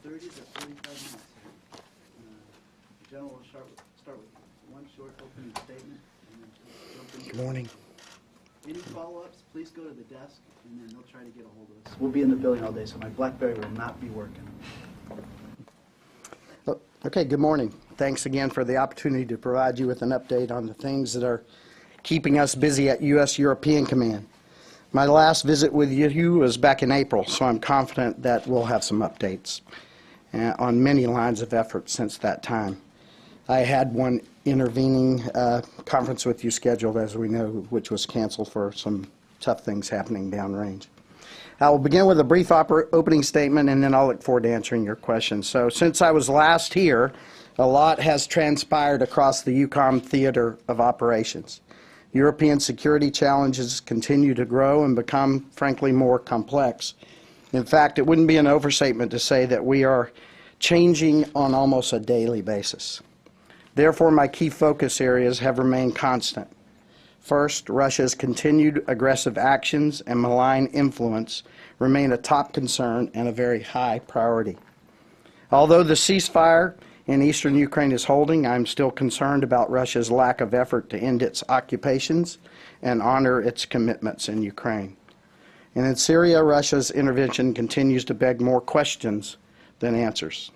30 to 45 minutes. The General will start with one short opening statement and then jump into Good morning. Any follow-ups, please go to the desk and then they'll try to get a hold of us. We'll be in the building all day, so my BlackBerry will not be working. Okay, good morning. Thanks again for the opportunity to provide you with an update on the things that are keeping us busy at U.S. European Command. My last visit with you was back in April, so I'm confident that we'll have some updates on many lines of effort since that time. I had one intervening conference with you scheduled, as we know, which was canceled for some tough things happening downrange. I will begin with a brief opening statement, and then I'll look forward to answering your questions. So since I was last here, a lot has transpired across the EUCOM theater of operations. European security challenges continue to grow and become, frankly, more complex. In fact, it wouldn't be an overstatement to say that we are changing on almost a daily basis. Therefore, my key focus areas have remained constant. First, Russia's continued aggressive actions and malign influence remain a top concern and a very high priority. Although the ceasefire in eastern Ukraine is holding, I'm still concerned about Russia's lack of effort to end its occupations and honor its commitments in Ukraine. And in Syria, Russia's intervention continues to beg more questions than answers.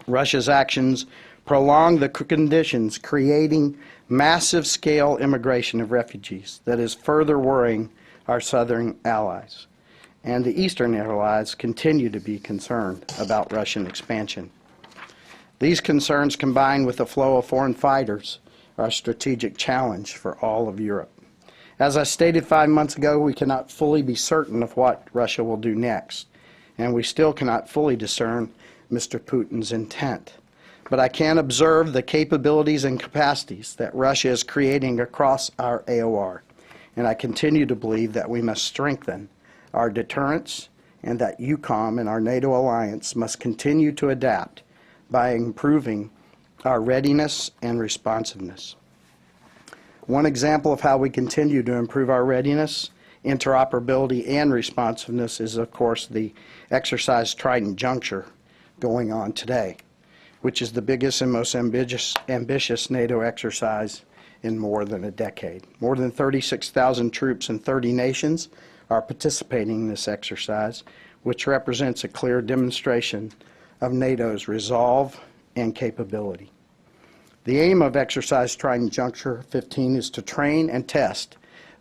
Russia's actions prolong the conditions, creating massive-scale immigration of refugees that is further worrying our southern allies. And the eastern allies continue to be concerned about Russian expansion. These concerns, combined with the flow of foreign fighters, are a strategic challenge for all of Europe. As I stated 5 months ago, we cannot fully be certain of what Russia will do next, and we still cannot fully discern Mr. Putin's intent. But I can observe the capabilities and capacities that Russia is creating across our AOR, and I continue to believe that we must strengthen our deterrence and that EUCOM and our NATO alliance must continue to adapt by improving our readiness and responsiveness. One example of how we continue to improve our readiness, interoperability, and responsiveness is, of course, the exercise Trident Juncture going on today, which is the biggest and most ambitious NATO exercise in more than a decade. More than 36,000 troops in 30 nations are participating in this exercise, which represents a clear demonstration of NATO's resolve and capability. The aim of Exercise Trident Juncture 15 is to train and test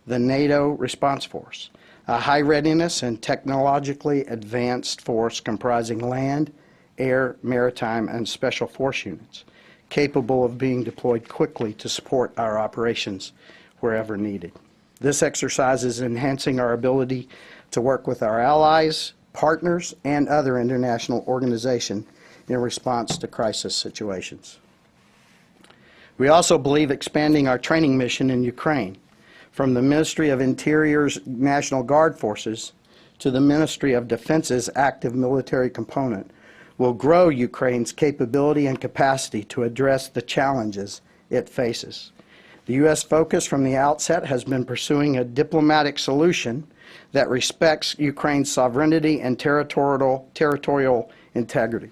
the NATO Response Force, a high readiness and technologically advanced force comprising land, air, maritime, and special force units, capable of being deployed quickly to support our operations wherever needed. This exercise is enhancing our ability to work with our allies, partners, and other international organizations in response to crisis situations. We also believe expanding our training mission in Ukraine from the Ministry of Interior's National Guard Forces to the Ministry of Defense's active military component will grow Ukraine's capability and capacity to address the challenges it faces. The U.S. focus from the outset has been pursuing a diplomatic solution that respects Ukraine's sovereignty and territorial integrity.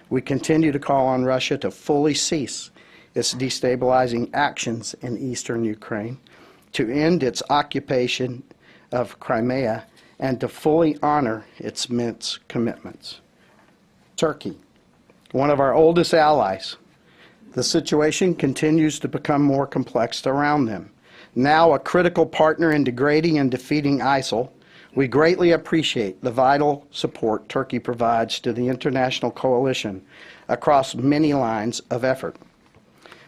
We continue to call on Russia to fully cease its destabilizing actions in eastern Ukraine, to end its occupation of Crimea, and to fully honor its Minsk commitments. Turkey, one of our oldest allies. The situation continues to become more complex around them. Now a critical partner in degrading and defeating ISIL, we greatly appreciate the vital support Turkey provides to the international coalition across many lines of effort.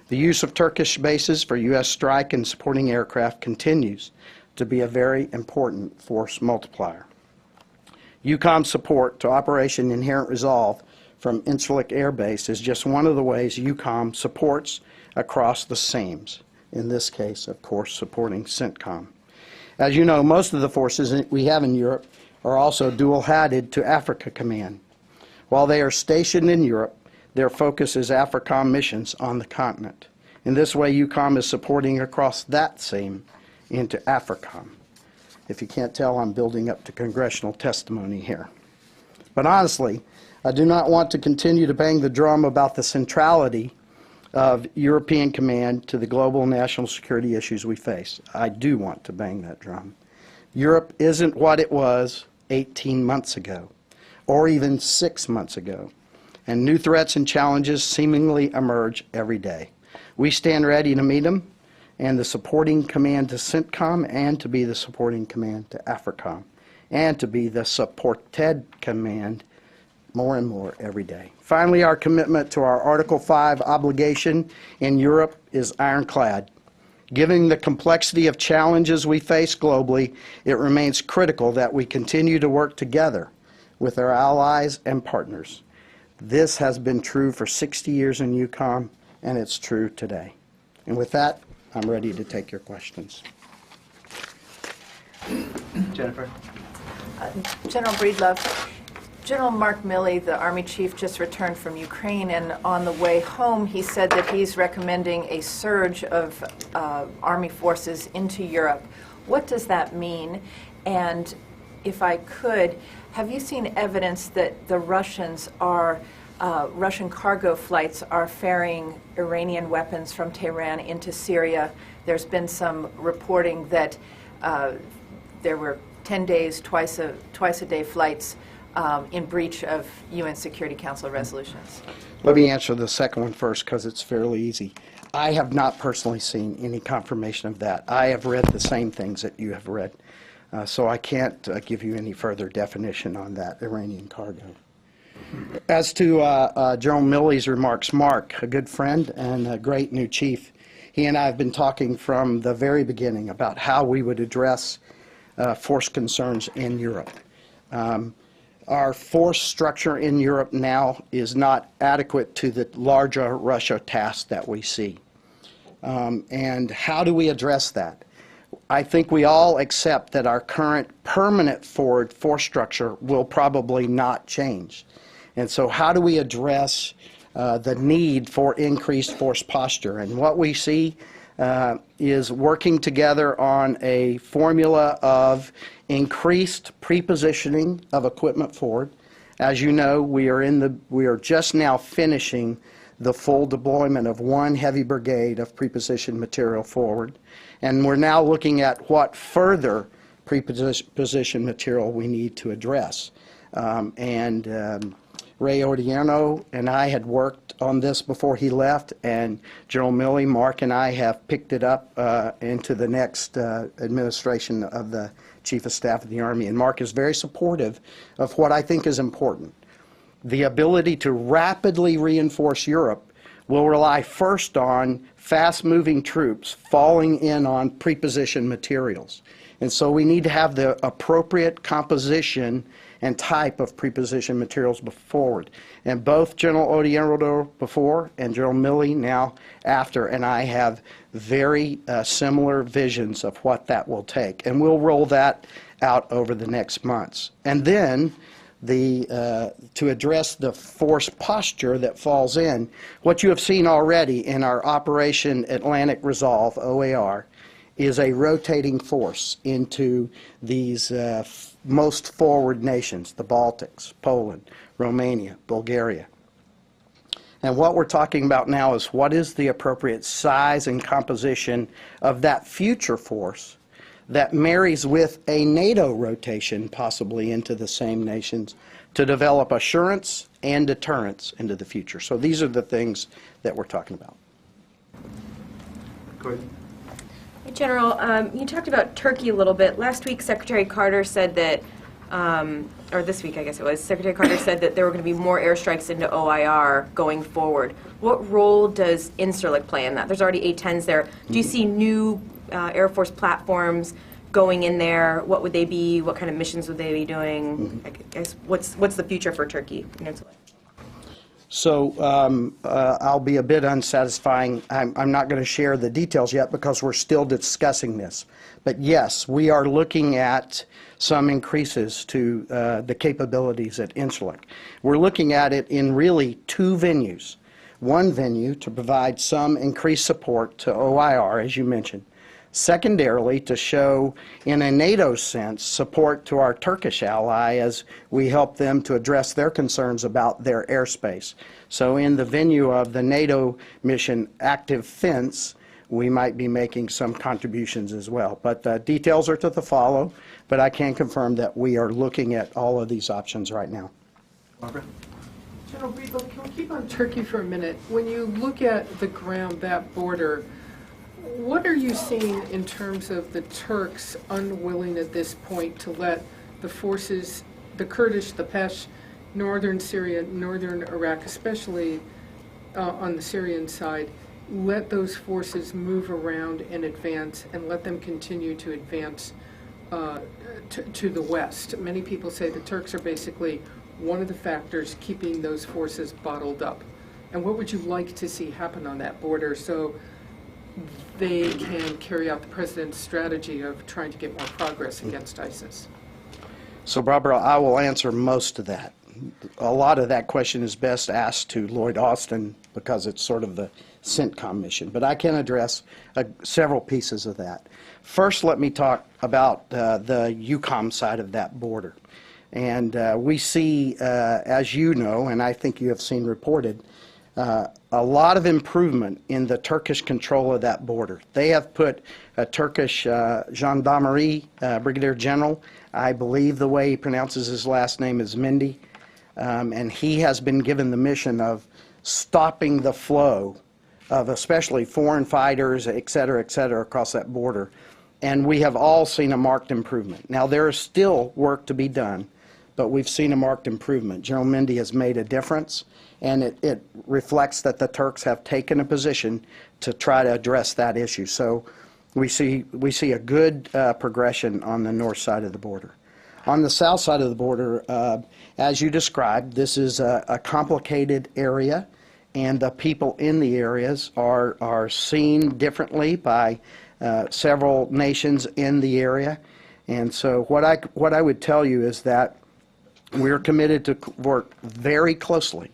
The use of Turkish bases for U.S. strike and supporting aircraft continues to be a very important force multiplier. EUCOM support to Operation Inherent Resolve from Incirlik Air Base is just one of the ways EUCOM supports across the seams, in this case, of course, supporting CENTCOM. As you know, most of the forces we have in Europe are also dual-hatted to Africa Command. While they are stationed in Europe, their focus is AFRICOM missions on the continent. In this way, EUCOM is supporting across that seam into AFRICOM. If you can't tell, I'm building up to congressional testimony here. But honestly, I do not want to continue to bang the drum about the centrality of European Command to the global national security issues we face. I do want to bang that drum. Europe isn't what it was 18 months ago, or even 6 months ago, and new threats and challenges seemingly emerge every day. We stand ready to meet them, and the supporting command to CENTCOM, and to be the supporting command to AFRICOM, and to be the supported command more and more every day. Finally, our commitment to our Article 5 obligation in Europe is ironclad. Given the complexity of challenges we face globally, it remains critical that we continue to work together with our allies and partners. This has been true for 60 years in EUCOM, and it's true today. And with that, I'm ready to take your questions. Jennifer? General Breedlove, General Mark Milley, the Army Chief, just returned from Ukraine, and on the way home he said that he's recommending a surge of Army forces into Europe. What does that mean? And if I could, have you seen evidence that the Russians are, Russian cargo flights are ferrying Iranian weapons from Tehran into Syria? There's been some reporting that there were 10 days, twice a day flights in breach of UN Security Council resolutions. Let me answer the second one first because it's fairly easy. I have not personally seen any confirmation of that. I have read the same things that you have read, so I can't give you any further definition on that Iranian cargo. As to General Milley's remarks, Mark, a good friend and a great new chief, he and I have been talking from the very beginning about how we would address force concerns in Europe. Our force structure in Europe now is not adequate to the larger Russia task that we see. And how do we address that? I think we all accept that our current permanent forward force structure will probably not change. And so how do we address the need for increased force posture? And what we see is working together on a formula of increased pre-positioning of equipment forward. As you know, we are just now finishing the full deployment of one heavy brigade of pre-positioned material forward, and we're now looking at what further pre-positioned material we need to address. Ray Odierno and I had worked on this before he left, and General Milley, Mark, and I have picked it up into the next administration of the Chief of Staff of the Army. And Mark is very supportive of what I think is important. The ability to rapidly reinforce Europe will rely first on fast-moving troops falling in on pre-positioned materials. And so we need to have the appropriate composition and type of pre-positioned materials forward. And both General Odierno before and General Milley now after and I have very similar visions of what that will take. And we'll roll that out over the next months. And then to address the force posture that falls in, what you have seen already in our Operation Atlantic Resolve, OAR, is a rotating force into these most forward nations, the Baltics, Poland, Romania, Bulgaria. And what we're talking about now is what is the appropriate size and composition of that future force that marries with a NATO rotation possibly into the same nations to develop assurance and deterrence into the future. So these are the things that we're talking about. Gordon? Hey, General, you talked about Turkey a little bit. Last week, Secretary Carter said that, or this week, I guess it was, Secretary Carter said that there were going to be more airstrikes into OIR going forward. What role does Incirlik play in that? There's already A-10s there. Do you see new Air Force platforms going in there? What would they be? What kind of missions would they be doing? I guess, what's the future for Turkey and Incirlik? So I'll be a bit unsatisfying. I'm not going to share the details yet because we're still discussing this. But yes, we are looking at some increases to the capabilities at Incirlik. We're looking at it in really two venues. One venue to provide some increased support to OIR, as you mentioned, Secondarily, to show, in a NATO sense, support to our Turkish ally as we help them to address their concerns about their airspace. So in the venue of the NATO mission Active Fence, we might be making some contributions as well. But details are to the follow, but I can confirm that we are looking at all of these options right now. Barbara? General Breedlove, can we keep on Turkey for a minute? When you look at the ground, that border, what are you seeing in terms of the Turks unwilling at this point to let the forces, the Kurdish, the Pesh, northern Syria, northern Iraq, especially on the Syrian side, let those forces move around and advance and let them continue to advance to the west? Many people say the Turks are basically one of the factors keeping those forces bottled up. And what would you like to see happen on that border so they can carry out the president's strategy of trying to get more progress against ISIS? So, Barbara, I will answer most of that. A lot of that question is best asked to Lloyd Austin because it's sort of the CENTCOM mission, but I can address several pieces of that. First, let me talk about the EUCOM side of that border. And we see, as you know, and I think you have seen reported, a lot of improvement in the Turkish control of that border. They have put a Turkish gendarmerie brigadier general, I believe the way he pronounces his last name is Mindy, and he has been given the mission of stopping the flow of especially foreign fighters, et cetera, across that border. And we have all seen a marked improvement. Now, there is still work to be done, but we've seen a marked improvement. General Mindy has made a difference, and it reflects that the Turks have taken a position to try to address that issue. So we see a good progression on the north side of the border. On the south side of the border, as you described, this is a complicated area, and the people in the areas are seen differently by several nations in the area. And so what I would tell you is that we're committed to work very closely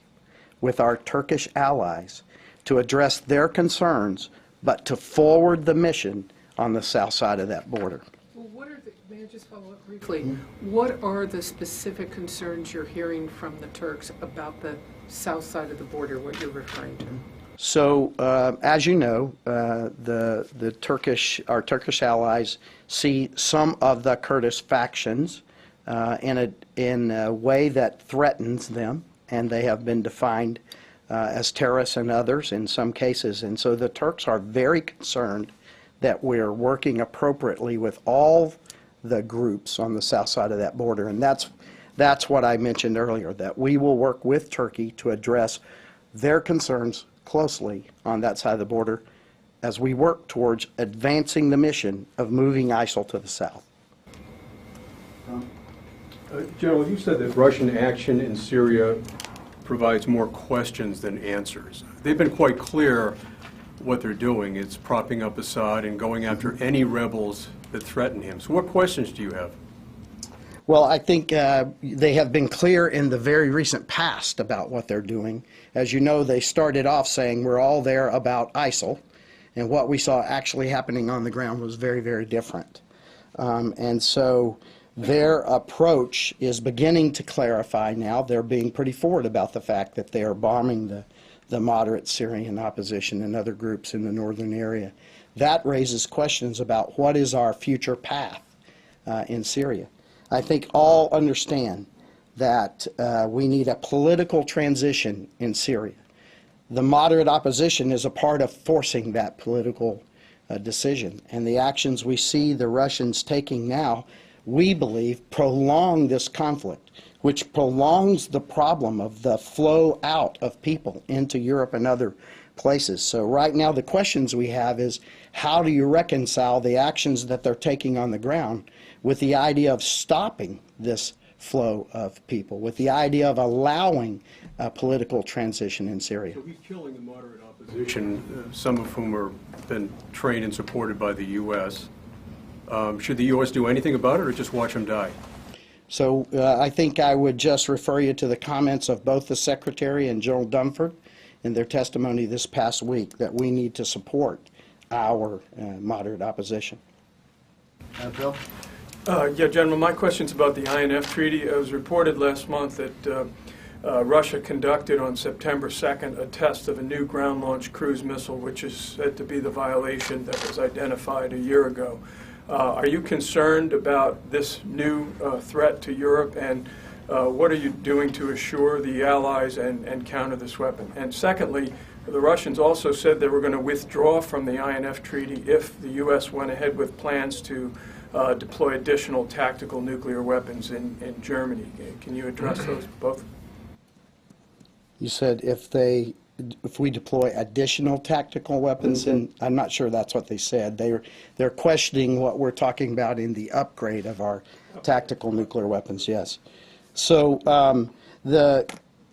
with our Turkish allies to address their concerns, but to forward the mission on the south side of that border. Well, may I just follow up briefly? What are the specific concerns you're hearing from the Turks about the south side of the border, what you're referring to? So, as you know, our Turkish allies see some of the Kurdish factions in a way that threatens them, and they have been defined as terrorists and others in some cases. And so the Turks are very concerned that we're working appropriately with all the groups on the south side of that border. And that's what I mentioned earlier, that we will work with Turkey to address their concerns closely on that side of the border as we work towards advancing the mission of moving ISIL to the south. General, you said that Russian action in Syria provides more questions than answers. They've been quite clear what they're doing. It's propping up Assad and going after any rebels that threaten him. So what questions do you have? Well, I think they have been clear in the very recent past about what they're doing. As you know, they started off saying we're all there about ISIL, and what we saw actually happening on the ground was very, very different. And so their approach is beginning to clarify now. They're being pretty forward about the fact that they are bombing the moderate Syrian opposition and other groups in the northern area. That raises questions about what is our future path in Syria. I think all understand that we need a political transition in Syria. The moderate opposition is a part of forcing that political decision. And the actions we see the Russians taking now, we believe, prolong this conflict, which prolongs the problem of the flow out of people into Europe and other places. So right now the questions we have is, how do you reconcile the actions that they're taking on the ground with the idea of stopping this flow of people, with the idea of allowing a political transition in Syria? So he's killing the moderate opposition, some of whom have been trained and supported by the U.S. Should the U.S. do anything about it or just watch him die? So I think I would just refer you to the comments of both the Secretary and General Dunford in their testimony this past week that we need to support our moderate opposition. Bill? Yeah, General, my question's about the INF Treaty. It was reported last month that Russia conducted on September 2nd a test of a new ground-launched cruise missile, which is said to be the violation that was identified a year ago. Are you concerned about this new threat to Europe, and what are you doing to assure the allies and counter this weapon? And secondly, the Russians also said they were going to withdraw from the INF Treaty if the U.S. went ahead with plans to deploy additional tactical nuclear weapons in Germany. Can you address those both? You said if we deploy additional tactical weapons, and I'm not sure that's what they said. They're questioning what we're talking about in the upgrade of our tactical nuclear weapons, yes. So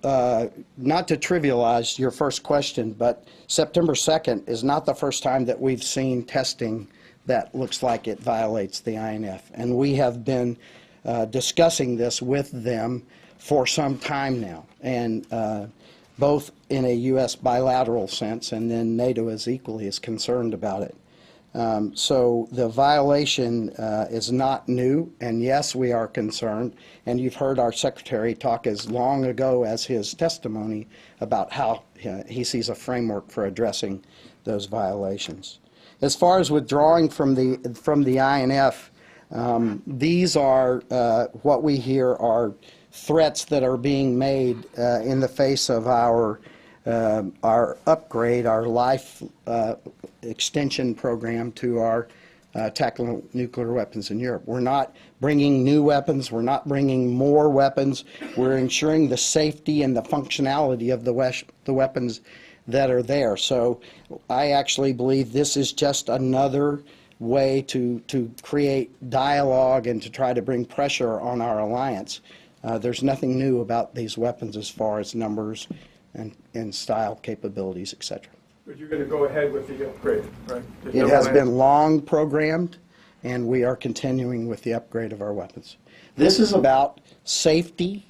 not to trivialize your first question, but September 2nd is not the first time that we've seen testing that looks like it violates the INF. And we have been discussing this with them for some time now, and both in a U.S. bilateral sense, and then NATO is equally as concerned about it. So the violation is not new, and yes, we are concerned. And you've heard our Secretary talk as long ago as his testimony about how he sees a framework for addressing those violations. As far as withdrawing from the INF, these are what we hear are threats that are being made in the face of our upgrade, our life extension program to our tactical nuclear weapons in Europe. We're not bringing new weapons. We're not bringing more weapons. We're ensuring the safety and the functionality of the weapons that are there. So I actually believe this is just another way to create dialogue and to try to bring pressure on our alliance. There's nothing new about these weapons as far as numbers and style capabilities, etc. But you're going to go ahead with the upgrade, right? It has been long programmed, and we are continuing with the upgrade of our weapons. This is about safety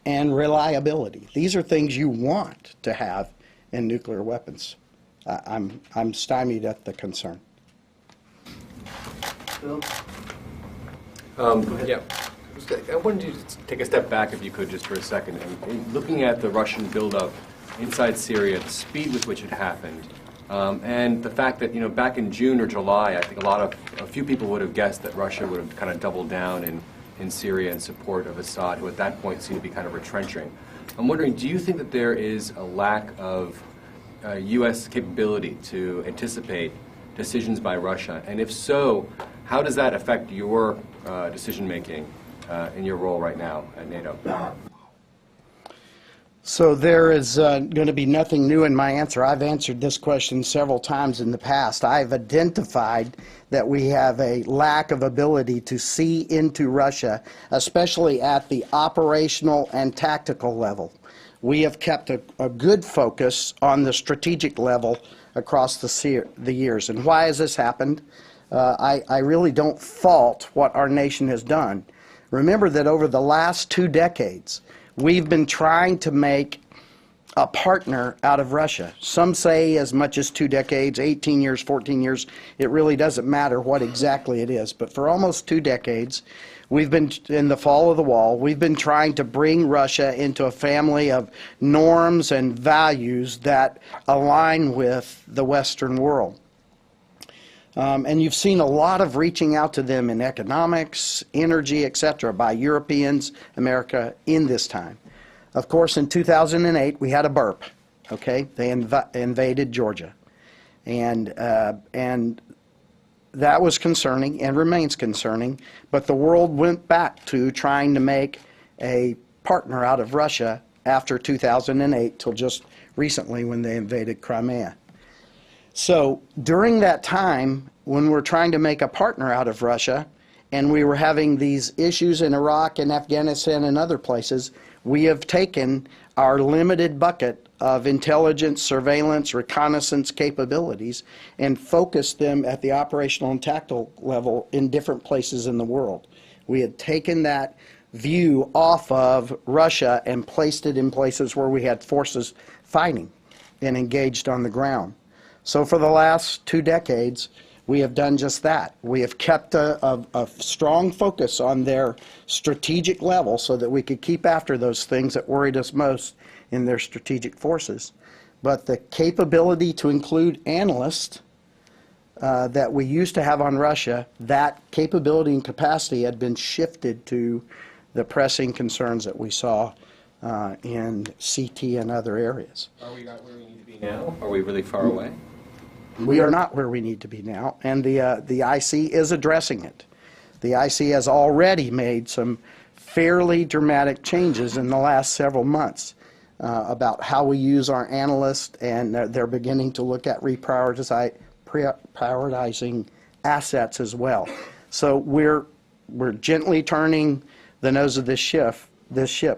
and reliability. These are things you want to have in nuclear weapons. I'm stymied at the concern. Bill? Yeah. I wanted you to take a step back, if you could, just for a second. And looking at the Russian buildup inside Syria, the speed with which it happened, and the fact that, back in June or July, I think a few people would have guessed that Russia would have kind of doubled down in Syria in support of Assad, who at that point seemed to be kind of retrenching. I'm wondering, do you think that there is a lack of U.S. capability to anticipate decisions by Russia? And if so, how does that affect your decision-making in your role right now at NATO? So there is going to be nothing new in my answer. I've answered this question several times in the past. I've identified that we have a lack of ability to see into Russia, especially at the operational and tactical level. We have kept a good focus on the strategic level across the years. And why has this happened? I really don't fault what our nation has done. Remember that over the last 2 decades, we've been trying to make a partner out of Russia. Some say as much as 2 decades, 18 years, 14 years. It really doesn't matter what exactly it is. But for almost 2 decades, we've been, in the fall of the wall, we've been trying to bring Russia into a family of norms and values that align with the Western world. And you've seen a lot of reaching out to them in economics, energy, etc. by Europeans, America, in this time. Of course, in 2008, we had a burp, okay? They invaded Georgia. And that was concerning and remains concerning, but the world went back to trying to make a partner out of Russia after 2008 till just recently when they invaded Crimea. So during that time, when we're trying to make a partner out of Russia, and we were having these issues in Iraq and Afghanistan and other places, we have taken our limited bucket of intelligence, surveillance, reconnaissance capabilities and focused them at the operational and tactical level in different places in the world. We had taken that view off of Russia and placed it in places where we had forces fighting and engaged on the ground. So for the last 2 decades, we have done just that. We have kept a strong focus on their strategic level so that we could keep after those things that worried us most in their strategic forces. But the capability to include analysts that we used to have on Russia, that capability and capacity had been shifted to the pressing concerns that we saw in CT and other areas. Are we not where we need to be now? Are we really far away? We are not where we need to be now, and the IC is addressing it. The IC has already made some fairly dramatic changes in the last several months about how we use our analysts, and they're beginning to look at prioritizing assets as well. So we're gently turning the nose of this ship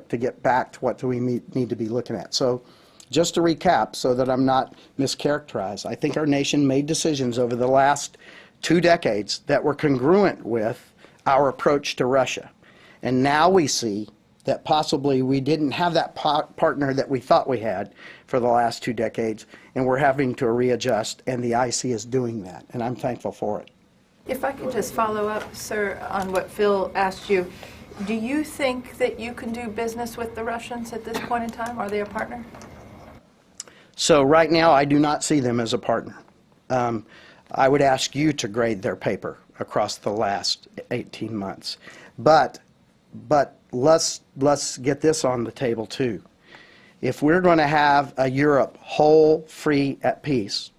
to get back to what do we need to be looking at. So just to recap, so that I'm not mischaracterized, I think our nation made decisions over the last 2 decades that were congruent with our approach to Russia. And now we see that possibly we didn't have that partner that we thought we had for the last 2 decades, and we're having to readjust, and the IC is doing that, and I'm thankful for it. If I could just follow up, sir, on what Phil asked you, do you think that you can do business with the Russians at this point in time? Are they a partner? So right now, I do not see them as a partner. I would ask you to grade their paper across the last 18 months. But let's get this on the table too. If we're going to have a Europe whole, free, at peace,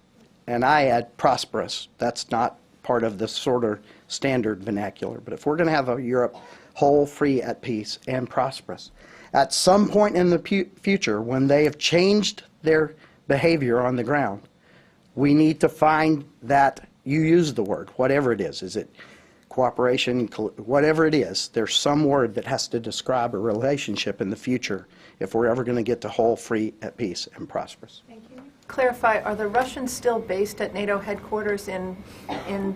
and I add prosperous, that's not part of the sort of standard vernacular, but if we're going to have a Europe whole, free, at peace, and prosperous, at some point in the future, when they have changed their behavior on the ground, we need to find that, you use the word, whatever it is it cooperation, whatever it is, there's some word that has to describe a relationship in the future if we're ever going to get to whole, free, at peace, and prosperous. Thank you. Clarify, are the Russians still based at NATO headquarters in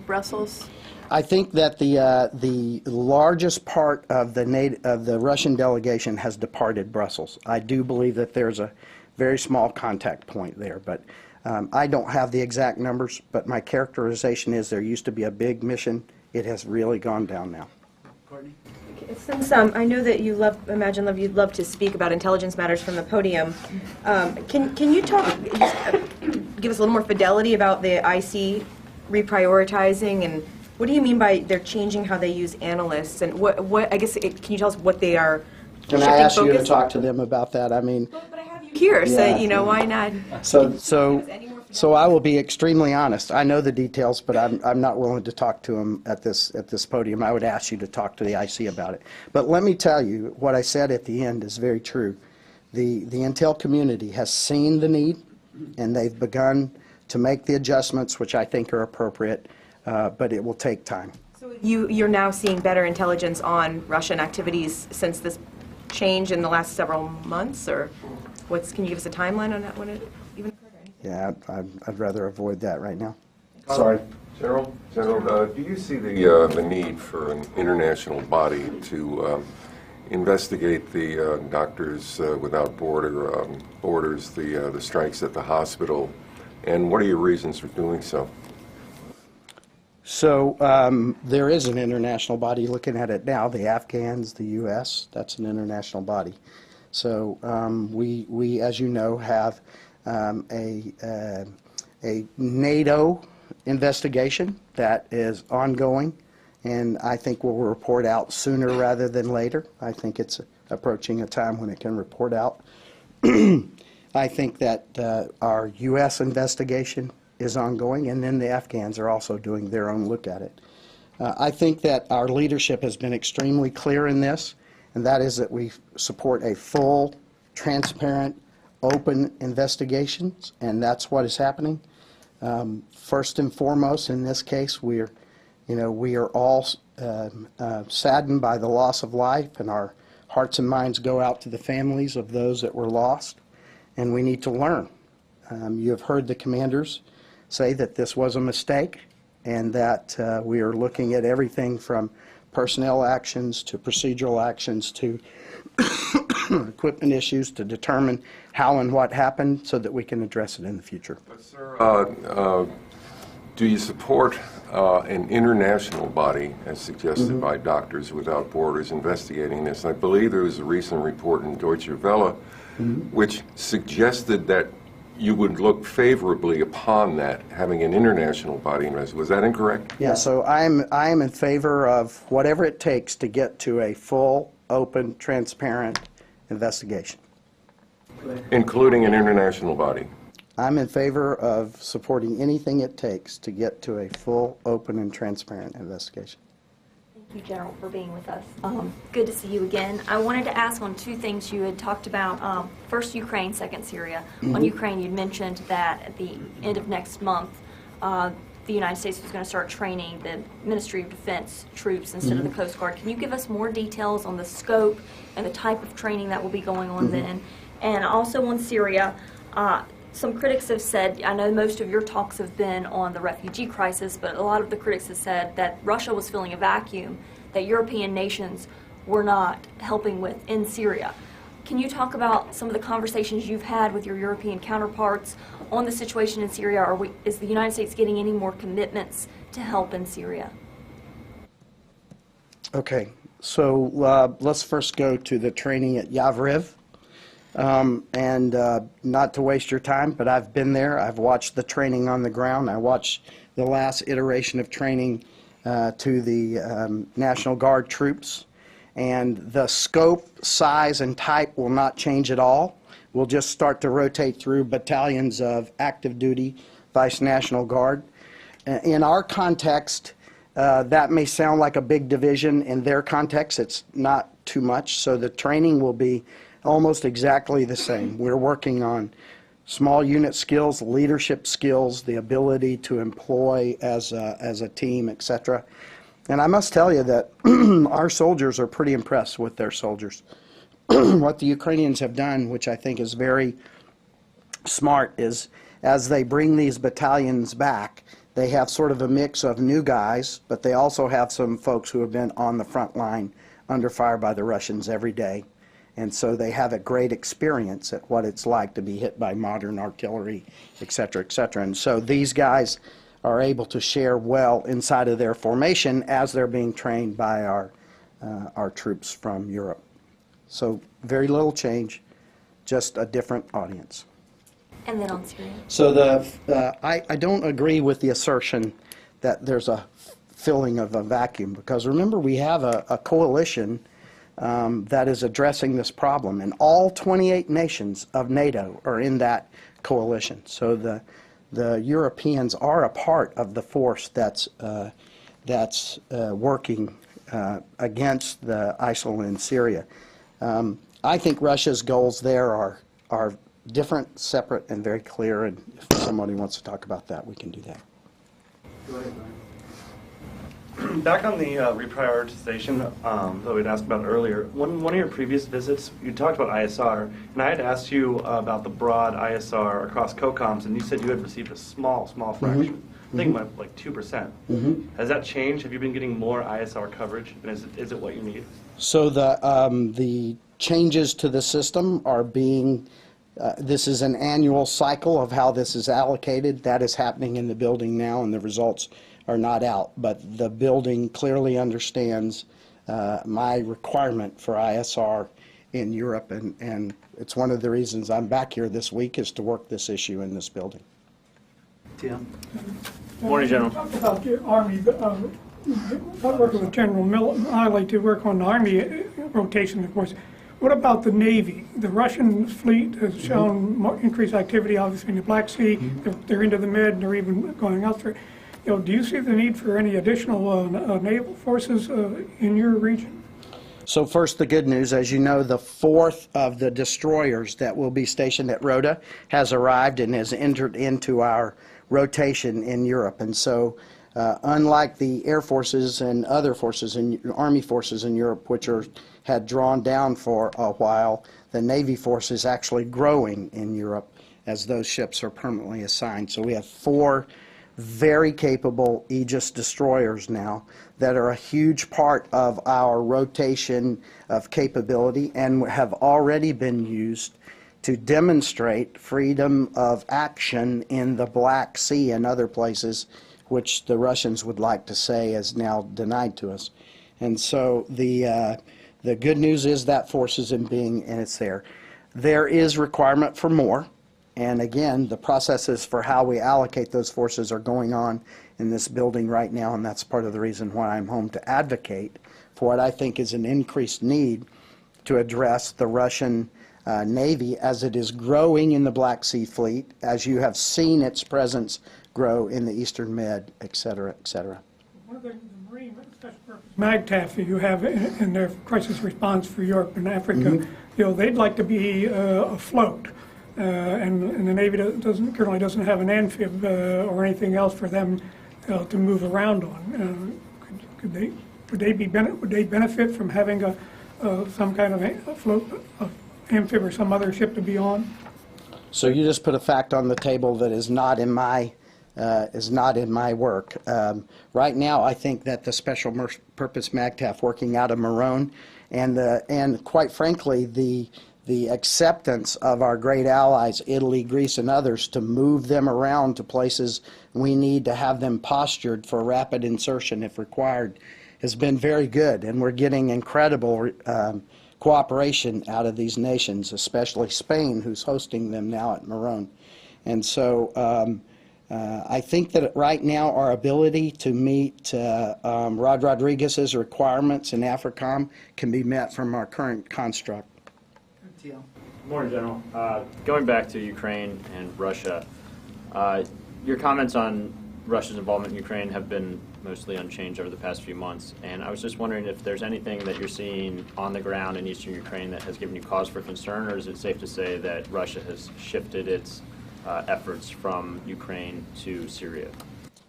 Brussels? I think that the largest part of the Russian delegation has departed Brussels. I do believe that there's a very small contact point there, but I don't have the exact numbers, but my characterization is there used to be a big mission. It has really gone down now. Courtney? Since I know that you you'd love to speak about intelligence matters from the podium, can you talk, give us a little more fidelity about the IC reprioritizing, and what do you mean by they're changing how they use analysts, and what I guess, can you tell us what they are Can I ask you to talk to them about that? I mean, but I have you here, so you know, why not? So I will be extremely honest. I know the details, but I'm not willing to talk to them at this podium. I would ask you to talk to the IC about it. But let me tell you, what I said at the end is very true. The intel community has seen the need, and they've begun to make the adjustments, which I think are appropriate, but it will take time. So you're now seeing better intelligence on Russian activities since this change in the last several months, or can you give us a timeline on that, when it even occurred? Yeah, I'd rather avoid that right now. Sorry. General, do you see the need for an international body to investigate the Doctors Without Borders, the strikes at the hospital, and what are your reasons for doing so? So there is an international body looking at it now, the Afghans, the U.S., that's an international body. So we, as you know, have a NATO investigation that is ongoing, and I think we'll report out sooner rather than later. I think it's approaching a time when it can report out. I think that our U.S. investigation is ongoing, and then the Afghans are also doing their own look at it. I think that our leadership has been extremely clear in this, and that is that we support a full, transparent, open investigations, and that's what is happening. First and foremost, in this case, we are all saddened by the loss of life, and our hearts and minds go out to the families of those that were lost, and we need to learn. You have heard the commanders say that this was a mistake, and that we are looking at everything from personnel actions to procedural actions to equipment issues to determine how and what happened so that we can address it in the future. But, sir, do you support an international body, as suggested by Doctors Without Borders, investigating this? I believe there was a recent report in Deutsche Welle which suggested that you would look favorably upon that, having an international body investigate. Was that incorrect? Yeah, so I am in favor of whatever it takes to get to a full, open, transparent investigation. Including an international body? I'm in favor of supporting anything it takes to get to a full, open, and transparent investigation. Thank you, General, for being with us. Good to see you again. I wanted to ask on two things you had talked about. First, Ukraine, second, Syria. On Ukraine, you'd mentioned that at the end of next month, the United States was going to start training the Ministry of Defense troops instead of the Coast Guard. Can you give us more details on the scope and the type of training that will be going on then? And also on Syria, some critics have said, I know most of your talks have been on the refugee crisis, but a lot of the critics have said that Russia was filling a vacuum that European nations were not helping with in Syria. Can you talk about some of the conversations you've had with your European counterparts on the situation in Syria? Is the United States getting any more commitments to help in Syria? Okay, so let's first go to the training at Yavoriv. Not to waste your time, but I've been there. I've watched the training on the ground. I watched the last iteration of training to the National Guard troops. And the scope, size, and type will not change at all. We'll just start to rotate through battalions of active duty Vice National Guard. In our context, that may sound like a big division. In their context, it's not too much. So the training will be almost exactly the same. We're working on small unit skills, leadership skills, the ability to employ as a team, etc. And I must tell you that our soldiers are pretty impressed with their soldiers. What the Ukrainians have done, which I think is very smart, is as they bring these battalions back, they have sort of a mix of new guys, but they also have some folks who have been on the front line under fire by the Russians every day. And so they have a great experience at what it's like to be hit by modern artillery, et cetera, et cetera. And so these guys are able to share well inside of their formation as they're being trained by our troops from Europe. So very little change, just a different audience. And then on Syria? So I don't agree with the assertion that there's a filling of a vacuum, because remember, we have a coalition that is addressing this problem, and all 28 nations of NATO are in that coalition. So the Europeans are a part of the force that's working against the ISIL in Syria. I think Russia's goals there are different, separate, and very clear, and if somebody wants to talk about that, we can do that. Go ahead, Brian. Back on the reprioritization that we'd asked about earlier, one of your previous visits, you talked about ISR, and I had asked you about the broad ISR across COCOMs, and you said you had received a small fraction. I think like 2%. Has that changed? Have you been getting more ISR coverage, and is it what you need? So the changes to the system are being, this is an annual cycle of how this is allocated. That is happening in the building now, and the results are not out, but the building clearly understands my requirement for ISR in Europe, and it's one of the reasons I'm back here this week is to work this issue in this building. Tim? Morning, General. Talk about the Army, working with General Miller. I like to work on the Army rotation, of course. What about the Navy? The Russian fleet has shown increased activity, obviously, in the Black Sea. They're into the Med, and they're even going out there. Do you see the need for any additional naval forces in your region? So first, the good news. As you know, the fourth of the destroyers that will be stationed at Rota has arrived and has entered into our rotation in Europe. And so unlike the air forces and other forces and Army forces in Europe, which had drawn down for a while, the Navy force is actually growing in Europe as those ships are permanently assigned. So we have 4 very capable Aegis destroyers now that are a huge part of our rotation of capability and have already been used to demonstrate freedom of action in the Black Sea and other places, which the Russians would like to say is now denied to us. And so the good news is that force is in being and it's there. There is requirement for more. And again, the processes for how we allocate those forces are going on in this building right now, and that's part of the reason why I'm home to advocate for what I think is an increased need to address the Russian Navy as it is growing in the Black Sea Fleet, as you have seen its presence grow in the Eastern Med, et cetera, et cetera. One of the Marine Special Purpose MAGTF that you have in their crisis response for Europe and Africa, you know, they'd like to be afloat. And the Navy currently doesn't have an amphib or anything else for them to move around on. Would they benefit from having some kind of a float, amphib or some other ship to be on? So you just put a fact on the table that is not in my work. Right now, I think that the Special Purpose MAGTF working out of Marone and quite frankly the acceptance of our great allies, Italy, Greece, and others, to move them around to places we need to have them postured for rapid insertion if required, has been very good. And we're getting incredible cooperation out of these nations, especially Spain, who's hosting them now at Marone. And so I think that right now our ability to meet Rod Rodriguez's requirements in AFRICOM can be met from our current construct. Good morning, General. Going back to Ukraine and Russia, your comments on Russia's involvement in Ukraine have been mostly unchanged over the past few months, and I was just wondering if there's anything that you're seeing on the ground in eastern Ukraine that has given you cause for concern, or is it safe to say that Russia has shifted its efforts from Ukraine to Syria?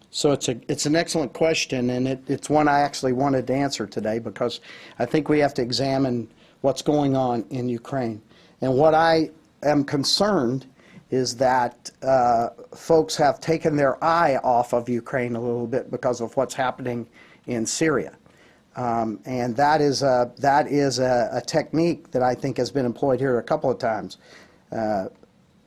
So it's an excellent question, and it's one I actually wanted to answer today because I think we have to examine what's going on in Ukraine. And what I am concerned is that folks have taken their eye off of Ukraine a little bit because of what's happening in Syria. And that is a technique that I think has been employed here a couple of times.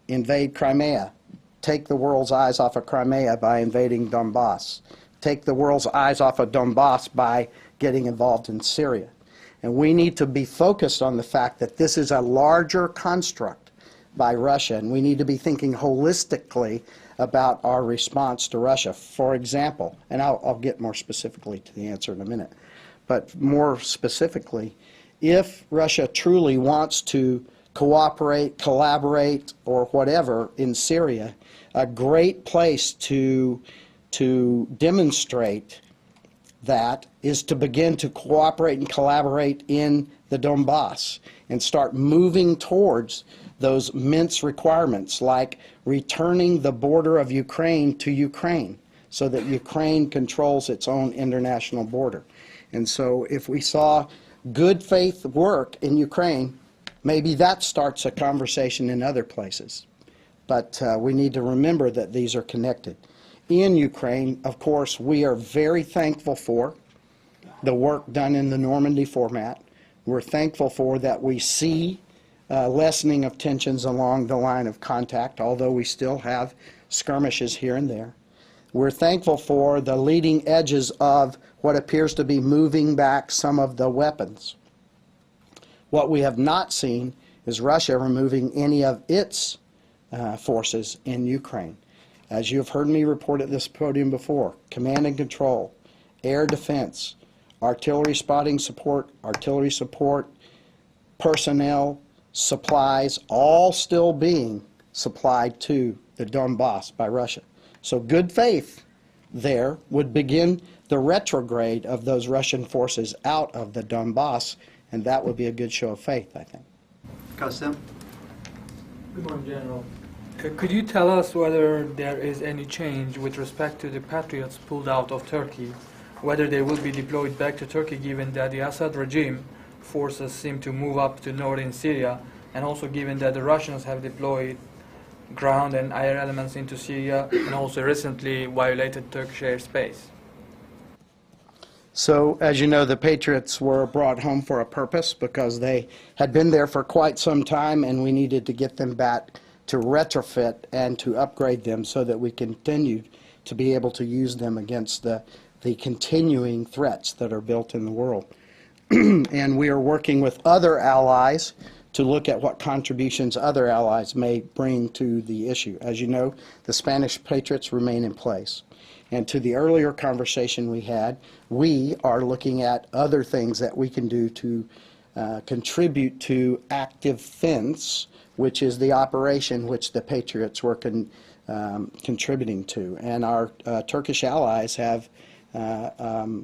Invade Crimea. Take the world's eyes off of Crimea by invading Donbass. Take the world's eyes off of Donbass by getting involved in Syria. And we need to be focused on the fact that this is a larger construct by Russia, and we need to be thinking holistically about our response to Russia. For example, and I'll get more specifically to the answer in a minute, but more specifically, if Russia truly wants to cooperate, collaborate, or whatever in Syria, a great place to demonstrate that is to begin to cooperate and collaborate in the Donbass and start moving towards those Minsk requirements, like returning the border of Ukraine to Ukraine so that Ukraine controls its own international border. And so if we saw good faith work in Ukraine, maybe that starts a conversation in other places. But we need to remember that these are connected. In Ukraine, of course, we are very thankful for the work done in the Normandy format. We're thankful for that we see lessening of tensions along the line of contact, although we still have skirmishes here and there. We're thankful for the leading edges of what appears to be moving back some of the weapons. What we have not seen is Russia removing any of its forces in Ukraine. As you have heard me report at this podium before, command and control, air defense, artillery spotting support, personnel, supplies, all still being supplied to the Donbass by Russia. So good faith there would begin the retrograde of those Russian forces out of the Donbass, and that would be a good show of faith, I think. Qasim? Good morning, General. Could you tell us whether there is any change with respect to the Patriots pulled out of Turkey, whether they will be deployed back to Turkey given that the Assad regime forces seem to move up to northern Syria, and also given that the Russians have deployed ground and air elements into Syria, and also recently violated Turkish airspace. So, as you know, the Patriots were brought home for a purpose because they had been there for quite some time, and we needed to get them back to retrofit and to upgrade them so that we continued to be able to use them against the continuing threats that are built in the world. And we are working with other allies to look at what contributions other allies may bring to the issue. As you know, the Spanish Patriots remain in place. And to the earlier conversation we had, we are looking at other things that we can do to contribute to active fence, which is the operation which the Patriots were contributing to. And our Turkish allies have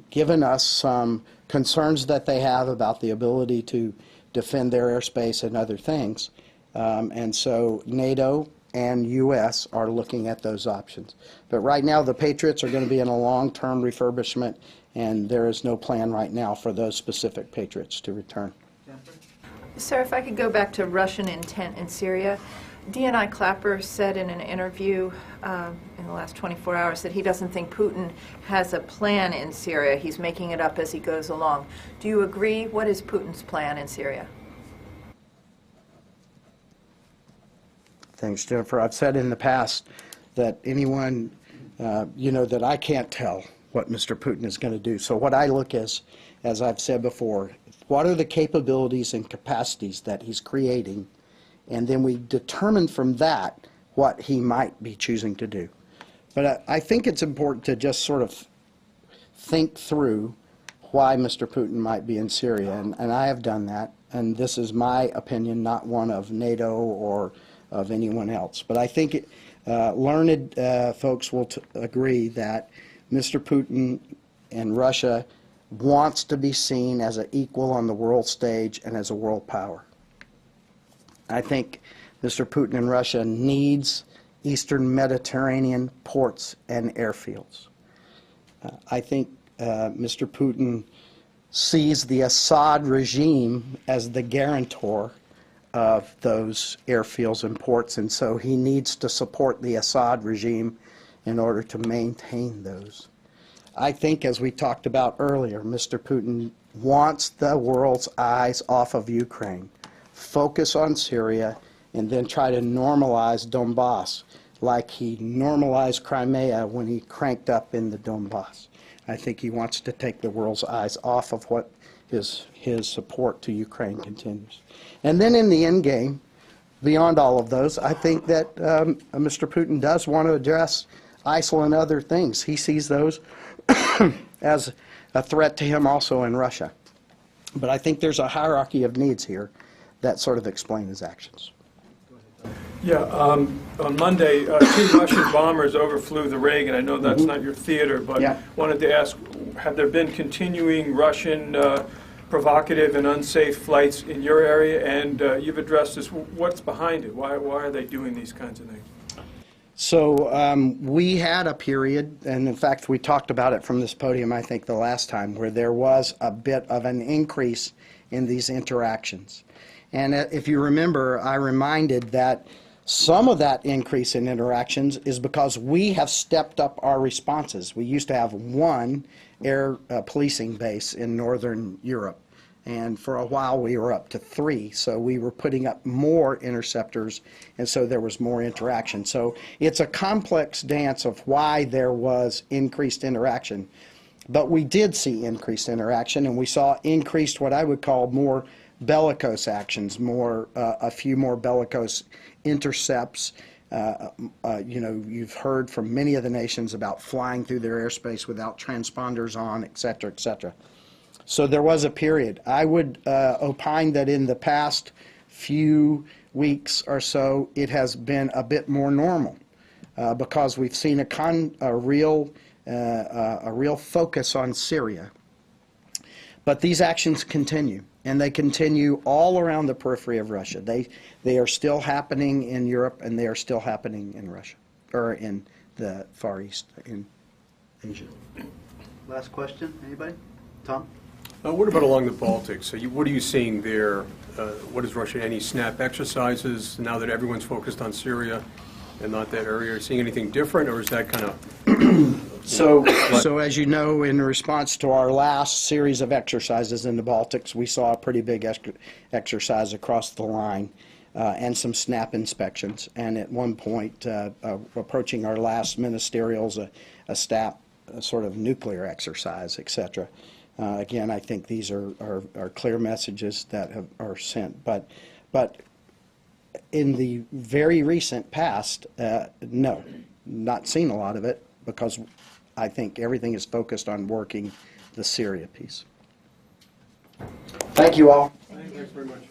given us some concerns that they have about the ability to defend their airspace and other things. And so NATO and U.S. are looking at those options. But right now the Patriots are going to be in a long-term refurbishment, and there is no plan right now for those specific Patriots to return. Sir, if I could go back to Russian intent in Syria. DNI Clapper said in an interview in the last 24 hours that he doesn't think Putin has a plan in Syria. He's making it up as he goes along. Do you agree? What is Putin's plan in Syria? Thanks, Jennifer. I've said in the past that anyone, that I can't tell what Mr. Putin is going to do. So what I look as I've said before, what are the capabilities and capacities that he's creating, and then we determine from that what he might be choosing to do. But I think it's important to just sort of think through why Mr. Putin might be in Syria, and I have done that, and this is my opinion, not one of NATO or of anyone else. But I think learned folks will agree that Mr. Putin and Russia wants to be seen as an equal on the world stage and as a world power. I think Mr. Putin and Russia needs Eastern Mediterranean ports and airfields. I think Mr. Putin sees the Assad regime as the guarantor of those airfields and ports, and so he needs to support the Assad regime in order to maintain those. I think, as we talked about earlier, Mr. Putin wants the world's eyes off of Ukraine, focus on Syria, and then try to normalize Donbass like he normalized Crimea when he cranked up in the Donbass. I think he wants to take the world's eyes off of what his support to Ukraine continues. And then in the end game, beyond all of those, I think that Mr. Putin does want to address ISIL and other things. He sees those as a threat to him also in Russia. But I think there's a hierarchy of needs here that sort of explain his actions. Yeah, on Monday, 2 Russian bombers overflew the Reagan. I know that's not your theater, but wanted to ask, have there been continuing Russian provocative and unsafe flights in your area? And you've addressed this. What's behind it? Why are they doing these kinds of things? So we had a period, and in fact we talked about it from this podium I think the last time, where there was a bit of an increase in these interactions. And if you remember, I reminded that some of that increase in interactions is because we have stepped up our responses. We used to have 1 air policing base in Northern Europe, and for a while we were up to 3, so we were putting up more interceptors, and so there was more interaction. So it's a complex dance of why there was increased interaction. But we did see increased interaction, and we saw increased what I would call more bellicose actions, a few more bellicose intercepts. You've heard from many of the nations about flying through their airspace without transponders on, et cetera, et cetera. So there was a period. I would opine that in the past few weeks or so, it has been a bit more normal because we've seen a real focus on Syria. But these actions continue, and they continue all around the periphery of Russia. They are still happening in Europe, and they are still happening in Russia, or in the Far East, in Asia. Last question, anybody? Tom? What about along the Baltic? So what are you seeing there? What is Russia, any snap exercises now that everyone's focused on Syria? and not that area? Are you seeing anything different, or is that kind of... So as you know, in response to our last series of exercises in the Baltics, we saw a pretty big exercise across the line and some snap inspections. And at one point, approaching our last ministerials, a sort of nuclear exercise, etc. Again, I think these are clear messages that are sent. But in the very recent past, no, not seen a lot of it, because I think everything is focused on working the Syria piece. Thank you all. Thanks very much.